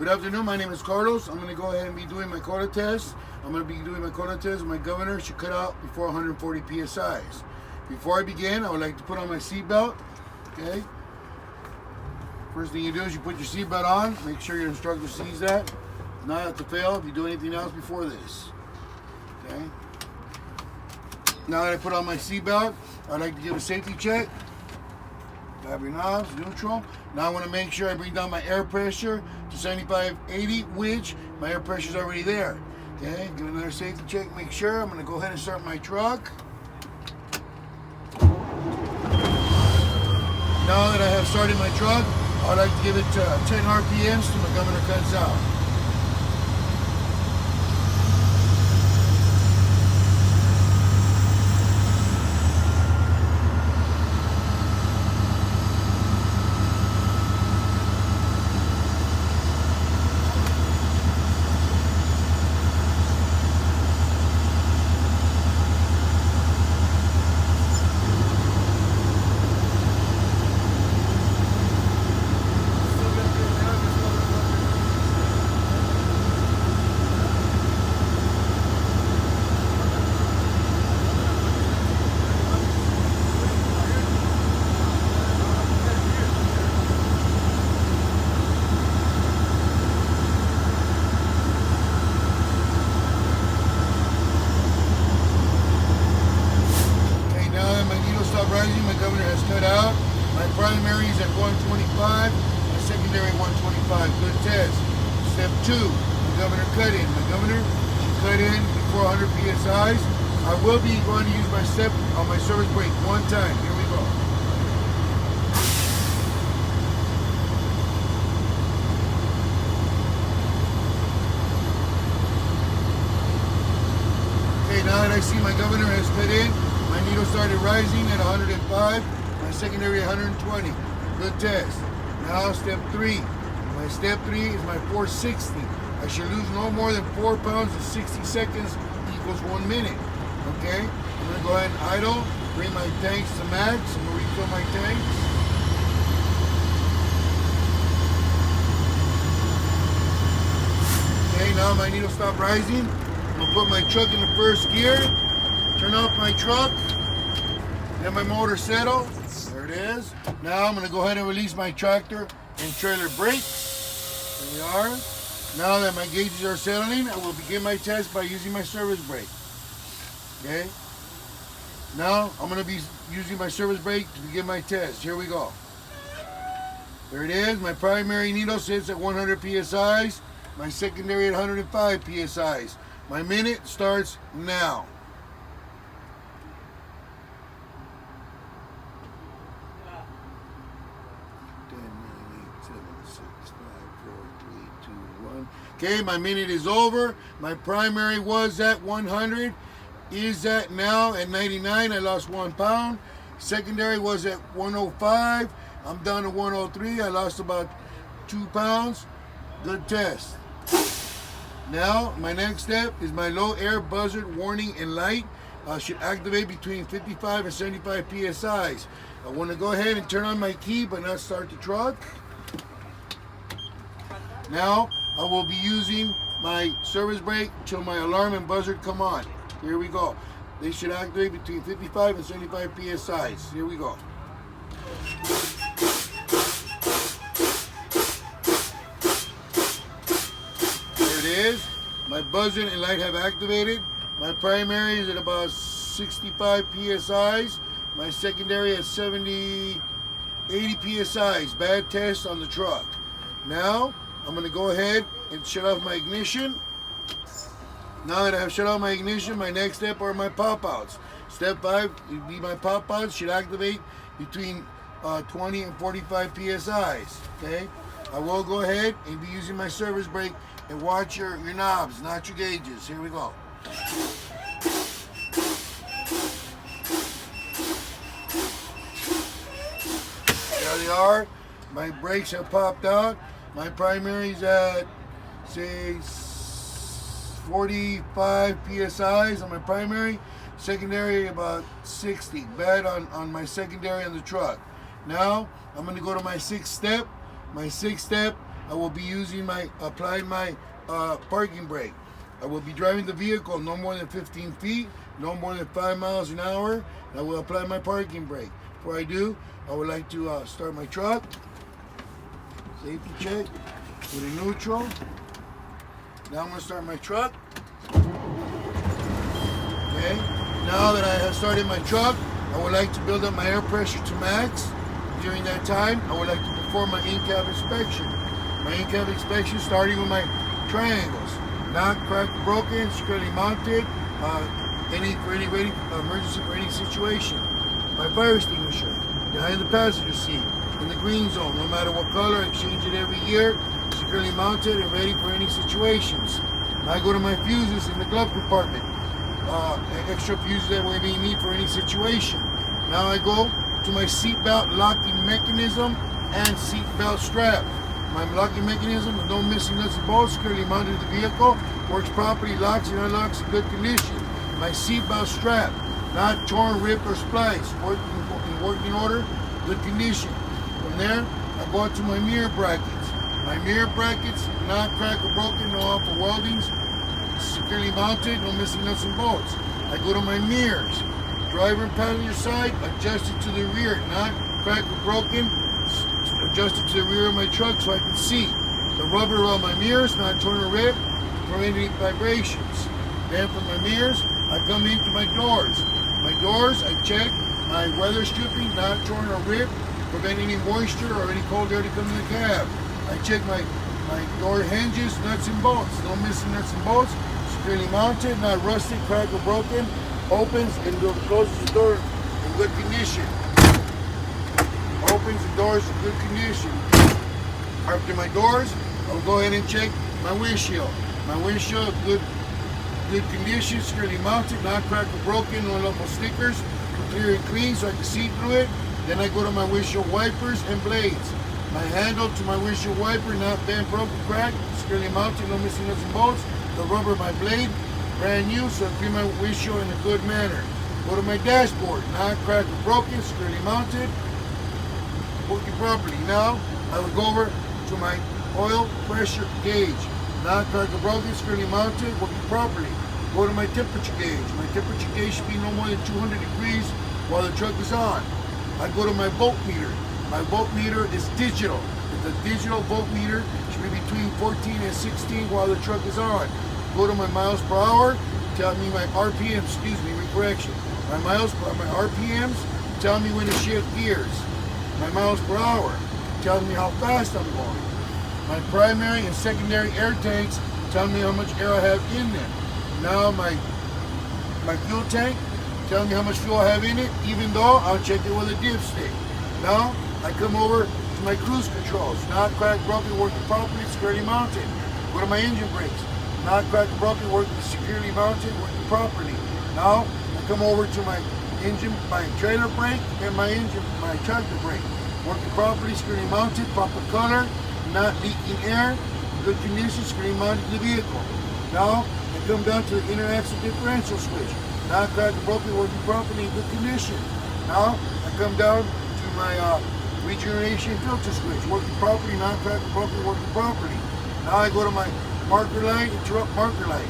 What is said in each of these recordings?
Good afternoon, my name is Carlos. I'm going to go ahead and be doing my quota test. I'm going to be doing my quota test. My governor should cut out before 140 PSIs. Before I begin, I would like to put on my seatbelt. Okay. First thing you do is you put your seatbelt on. Make sure your instructor sees that. Not have to fail if you do anything else before this. Okay. Now that I put on my seatbelt, I'd like to give a safety check. Grab your knobs, neutral. Now I want to make sure I bring down my air pressure to 75-80, which my air pressure is already there. Okay, give another safety check, make sure. I'm going to go ahead and start my truck. Now that I have started my truck, I'd like to give it 10 RPMs till my governor cuts out. Rising, my governor has cut out. My primary is at 125, my secondary 125. Good test. Step 2, my governor cut in. My governor should cut in before 100 PSIs. I will be going to use my step on my service brake one time. Here we go. Okay, now that I see my governor has cut in, my needle started rising at 105, my secondary 120. Good test. Now step 3. My step 3 is my 460. I should lose no more than 4 pounds in 60 seconds equals 1 minute. Okay? I'm going to go ahead and idle, bring my tanks to max. I'm going to refill my tanks. Okay, now my needle stopped rising. I'm going to put my truck in the first gear. Turn off my truck, let my motor settle. There it is. Now I'm going to go ahead and release my tractor and trailer brakes. There we are. Now that my gauges are settling, I will begin my test by using my service brake. Okay. Now I'm going to be using my service brake to begin my test. Here we go. There it is. My primary needle sits at 100 PSIs. My secondary at 105 PSIs. My minute starts now. 1. Okay, my minute is over. My primary was at 100, is at now at 99. I lost 1 pound. Secondary was at 105. I'm down to 103. I lost about 2 pounds. Good test. Now, my next step is my low air buzzard warning and light. Should activate between 55 and 75 PSIs. I want to go ahead and turn on my key but not start the truck. Now, I will be using my service brake till my alarm and buzzard come on. Here we go. They should activate between 55 and 75 PSIs. Here we go. There it is. My buzzard and light have activated. My primary is at about 65 PSIs. My secondary at 80 PSIs. Bad test on the truck. Now, I'm going to go ahead and shut off my ignition. Now that I have shut off my ignition, my next step are my pop-outs. Step 5 would be my pop-outs should activate between 20 and 45 PSIs. Okay? I will go ahead and be using my service brake and watch your knobs, not your gauges. Here we go. There they are. My brakes have popped out. My primary's at, say, 45 PSIs on my primary. Secondary about 60. Bad on my secondary on the truck. Now, I'm going to go to my 6th step. My 6th step I will be applying my parking brake. I will be driving the vehicle no more than 15 feet, no more than 5 miles an hour, and I will apply my parking brake. Before I do, I would like to start my truck. Safety check, put in neutral. Now I'm going to start my truck. Okay, now that I have started my truck, I would like to build up my air pressure to max. During that time, I would like to perform my in-cab inspection. My in-cab inspection starting with my triangles. Not cracked or broken, securely mounted, for any emergency for any situation. My fire extinguisher, behind the passenger seat, in the green zone, no matter what color, I exchange it every year, securely mounted and ready for any situations. I go to my fuses in the glove compartment, extra fuses that may be need for any situation. Now I go to my seatbelt locking mechanism and seatbelt strap. My locking mechanism with no missing nuts and bolts, securely mounted to the vehicle, works properly, locks and unlocks in good condition. My seatbelt strap, not torn, ripped, or spliced, in working order, good condition. From there, I go out to my mirror brackets. My mirror brackets, not cracked or broken, no awful weldings, securely mounted, no missing nuts and bolts. I go to my mirrors. Driver and passenger side, adjusted to the rear, not cracked or broken, adjusted to the rear of my truck so I can see. The rubber around my mirrors, not torn or ripped, from any vibrations. Then from my mirrors, I come into my doors. My doors, I check my weather stripping, not torn or ripped, prevent any moisture or any cold air to come in the cab. I check my door hinges, nuts and bolts, no missing nuts and bolts, securely mounted, not rusted, cracked or broken, opens and closes the door in good condition. Opens the doors in good condition. After my doors, I'll go ahead and check my windshield. My windshield, good condition, securely mounted, not cracked or broken, no local stickers, clear and clean so I can see through it. Then I go to my windshield wipers and blades. My handle to my windshield wiper, not bent, broken, cracked, securely mounted, no missing nuts and bolts. The rubber of my blade, brand new, so I clean my windshield in a good manner. Go to my dashboard, not cracked or broken, securely mounted, working properly. Now, I will go over to my oil pressure gauge, not cracked or broken, securely mounted, working properly. Go to my temperature gauge. My temperature gauge should be no more than 200 degrees while the truck is on. I go to my voltmeter. My voltmeter is digital. It's a digital voltmeter. It should be between 14 and 16 while the truck is on. Go to my miles per hour. Tell me my RPMs. Correction. My RPMs tell me when to shift gears. My miles per hour tells me how fast I'm going. My primary and secondary air tanks tell me how much air I have in them. Now my fuel tank tells me how much fuel I have in it, even though I'll check it with a dipstick. Now I come over to my cruise controls, not cracked, broken, working properly, securely mounted. Go to my engine brakes, not cracked, broken, working securely mounted, working properly. Now I come over to my trailer brake and my tractor brake, working properly, securely mounted, proper color, not leaking air, good condition, securely mounted to the vehicle. Now I come down to the inner axle differential switch, not cracked, broken, working properly, in good condition. Now I come down to my regeneration filter switch, working properly, not cracked, broken, working properly. Now I go to my marker light, interrupt marker light,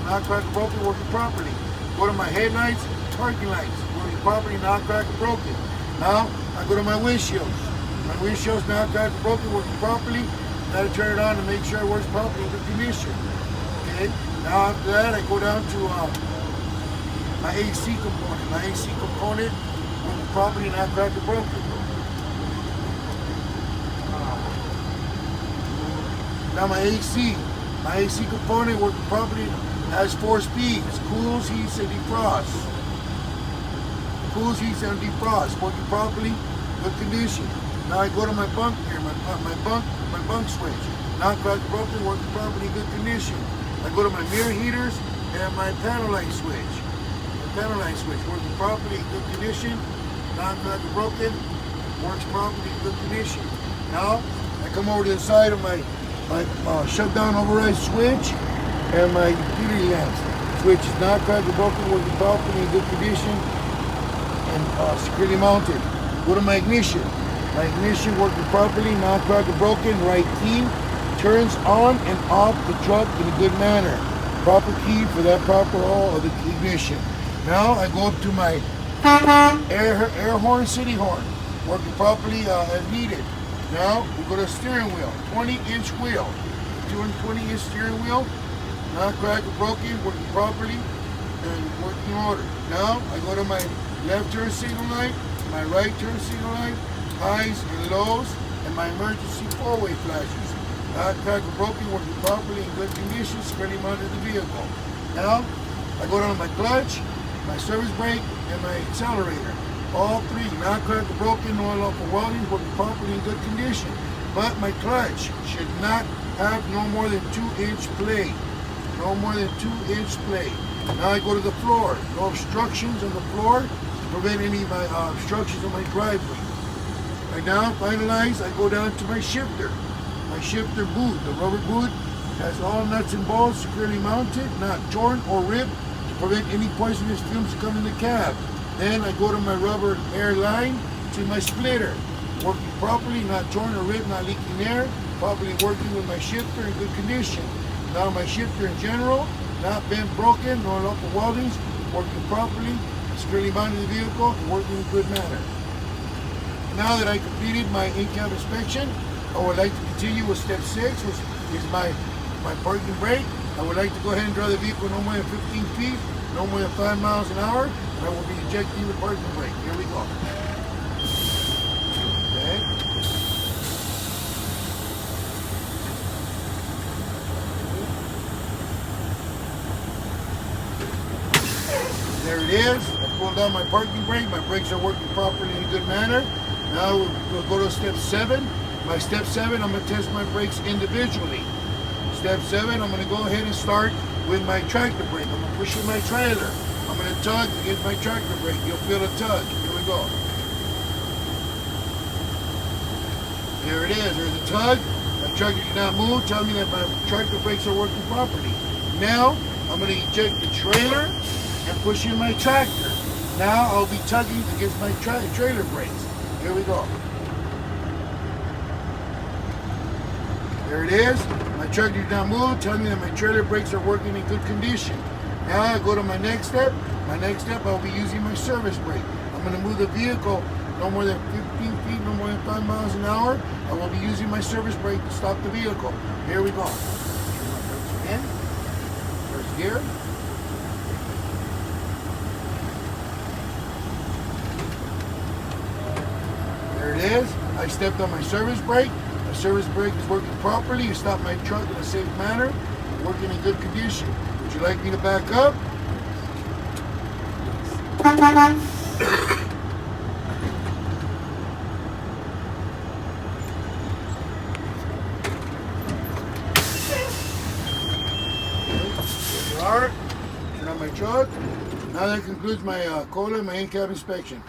not cracked, broken, working properly. Go to my headlights, parking lights, working properly, not cracked, broken. Now I go to my windshields. My windshield's not cracked, broken, working properly. Gotta turn it on to make sure it works properly in good condition. Okay. Now after that, I go down to my AC component. My AC component working properly, not cracked or broken. Now my AC component working properly has 4 speeds: cools, heats, and defrosts. Cools, heats, and defrosts, working properly, good condition. Now I go to my bunk here, my bunk switch, not cracked or broken, working properly, good condition. I go to my mirror heaters and my panel light switch. The panel light switch working properly, good condition, not cracked or broken, works properly, good condition. Now I come over to the side of my shutdown override switch and my utility lamps. Switch is not cracked or broken, working properly, in good condition, and securely mounted. Go to my ignition. My ignition working properly, non-cracker broken, right key. Turns on and off the truck in a good manner. Proper key for that proper oil of the ignition. Now I go up to my air horn, city horn, working properly as needed. Now we go to steering wheel, 20-inch wheel. 20-inch steering wheel, non-cracker broken, working properly, and working order. Now I go to my left turn signal light, my right turn signal light, highs and lows, and my emergency four-way flashes. Non-cracker broken, working properly in good condition, spreading under the vehicle. Now I go down to my clutch, my service brake, and my accelerator. All three non-cracker broken, no unlawful welding, working properly in good condition. But my clutch should not have no more than 2-inch play. No more than 2-inch play. Now I go to the floor. No obstructions on the floor to prevent any of my obstructions on my driveway. Right now, finalized, I go down to my shifter. My shifter boot. The rubber boot has all nuts and bolts securely mounted, not torn or ripped, to prevent any poisonous fumes to come in the cab. Then I go to my rubber air line to my splitter. Working properly, not torn or ripped, not leaking air. Properly working with my shifter in good condition. Now my shifter in general, not been broken, no unlawful weldings, working properly, securely mounted the vehicle, and working in a good manner. Now that I completed my in-cab inspection, I would like to continue with step 6, which is my parking brake. I would like to go ahead and drive the vehicle no more than 15 feet, no more than 5 miles an hour, and I will be ejecting the parking brake. Here we go. Okay. There it is. I pulled down my parking brake. My brakes are working properly in a good manner. Now we'll go to step 7. My step 7, I'm going to test my brakes individually. Step 7, I'm going to go ahead and start with my tractor brake. I'm going to push in my trailer. I'm going to tug against my tractor brake. You'll feel a tug. Here we go. There it is. There's a tug. My tractor cannot move. Tell me that my tractor brakes are working properly. Now, I'm going to eject the trailer and push in my tractor. Now I'll be tugging against my trailer brakes. Here we go. There it is. My tractor did not move. Tell me that my trailer brakes are working in good condition. Now I go to my next step. My next step, I'll be using my service brake. I'm going to move the vehicle no more than 15 feet, no more than 5 miles an hour. I will be using my service brake to stop the vehicle. Here we go. In. First gear. There it is. I stepped on my service brake. My service brake is working properly. You stop my truck in a safe manner. Working in good condition. Would you like me to back up? There you are. Turn on my truck. Now that concludes my COLA and my in-cab inspection.